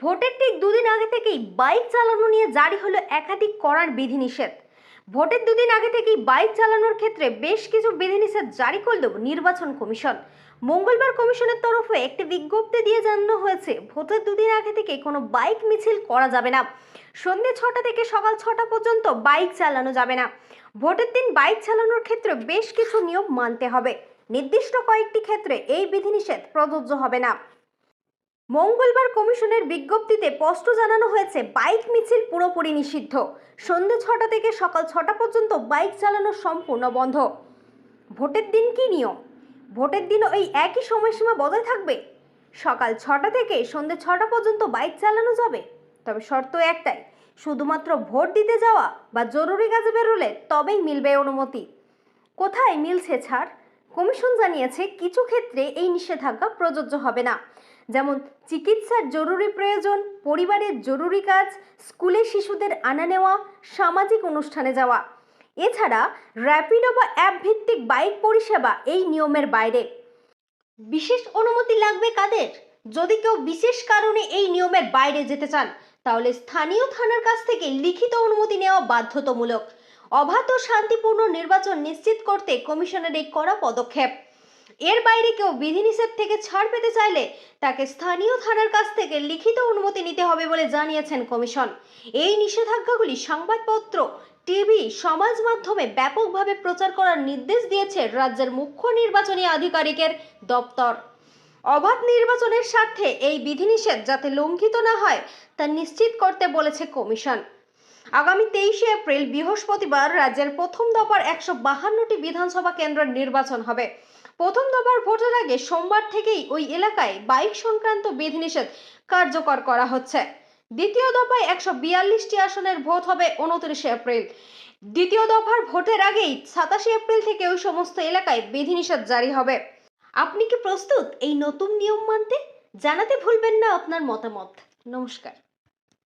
ভোটের ঠিক দুদিন আগে থেকেই বাইক চালানো নিয়ে জারি হলো একাধিক কড়ার বিধিনিষেধ। ভোটের দুদিন আগে থেকেই বাইক চালানোর ক্ষেত্রে বেশ কিছু বিধিনিষেধ জারি করল নির্বাচন কমিশন। মঙ্গলবার কমিশনের তরফে একটি বিজ্ঞপ্তি দিয়ে জানানো হয়েছে, ভোটের দুদিন আগে থেকে কোনো বাইক মিছিল করা যাবে না। সন্ধ্যে 6টা থেকে সকাল 6টা পর্যন্ত বাইক চালানো যাবে না। ভোটের দিন বাইক চালানোর ক্ষেত্রে বেশ কিছু নিয়ম মানতে হবে। নির্দিষ্ট কয়েকটি ক্ষেত্রে এই বিধিনিষেধ প্রযোজ্য হবে না। মঙ্গলবার কমিশনের বিজ্ঞপ্তিতে স্পষ্ট জানানো হয়েছে, বাইক মিছিল পুরোপুরি নিষিদ্ধ। সন্ধ্যে 6টা থেকে সকাল 6টা পর্যন্ত বাইক চালানো সম্পূর্ণ বন্ধ। ভোটের দিন কি নিয়ম? ভোটের দিন ওই একই সময়সীমা বজায় থাকবে। সকাল 6টা থেকে সন্ধ্যে 6টা পর্যন্ত বাইক চালানো যাবে, তবে শর্ত একটাই, শুধুমাত্র ভোট দিতে যাওয়া বা জরুরি কাজে বেরোলে তবেই মিলবে অনুমতি। কোথায় মিলছে ছাড়? কমিশন জানিয়েছে, কিছু ক্ষেত্রে এই নিষেধাজ্ঞা প্রযোজ্য হবে না, যেমন চিকিৎসার জরুরি প্রয়োজন, পরিবারের জরুরি কাজ, স্কুলে শিশুদের আনা নেওয়া, সামাজিক অনুষ্ঠানে যাওয়া। এছাড়া র্যাপিডো বা অ্যাপ ভিত্তিক বাইক পরিষেবা এই নিয়মের বাইরে। বিশেষ অনুমতি লাগবে কাদের? যদি কেউ বিশেষ কারণে এই নিয়মের বাইরে যেতে চান, তাহলে স্থানীয় থানার কাছ থেকে লিখিত অনুমতি নেওয়া বাধ্যতামূলক। অবাধ ও শান্তিপূর্ণ নির্বাচন নিশ্চিত করতে কমিশনের এই কড়া পদক্ষেপ। এর বাইরে কেউ বিধিনিষেধ থেকে ছাড় পেতে চাইলে তাকে স্থানীয় থানার কাছ থেকে লিখিত অনুমতি নিতে হবে বলে জানিয়েছেন কমিশন। এই নিষেধাজ্ঞাগুলি সংবাদপত্র, টিভি, সমাজ মাধ্যমে ব্যাপকভাবে প্রচার করার নির্দেশ দিয়েছে রাজ্যের মুখ্য নির্বাচনী আধিকারিকের দপ্তর। অবাধ নির্বাচনের স্বার্থে এই বিধিনিষেধ যাতে লঙ্ঘিত না হয় তা নিশ্চিত করতে বলেছে কমিশন। আগামী 23শে এপ্রিল বৃহস্পতিবার রাজ্যের প্রথম দফার 152টি বিধানসভা কেন্দ্রের নির্বাচন হবে। প্রথম দফার ভোটের আগে সোমবার থেকেই ওই এলাকায় বাইক সংক্রান্ত বিধিনিষেধ কার্যকর করা হচ্ছে। দ্বিতীয় দফায় 142টি আসনের ভোট হবে 29শে এপ্রিল। দ্বিতীয় দফার ভোটের আগেই 27শে এপ্রিল থেকে ওই সমস্ত এলাকায় বিধিনিষেধ জারি হবে। আপনি কি প্রস্তুত এই নতুন নিয়ম মানতে? জানাতে ভুলবেন না আপনার মতামত। নমস্কার।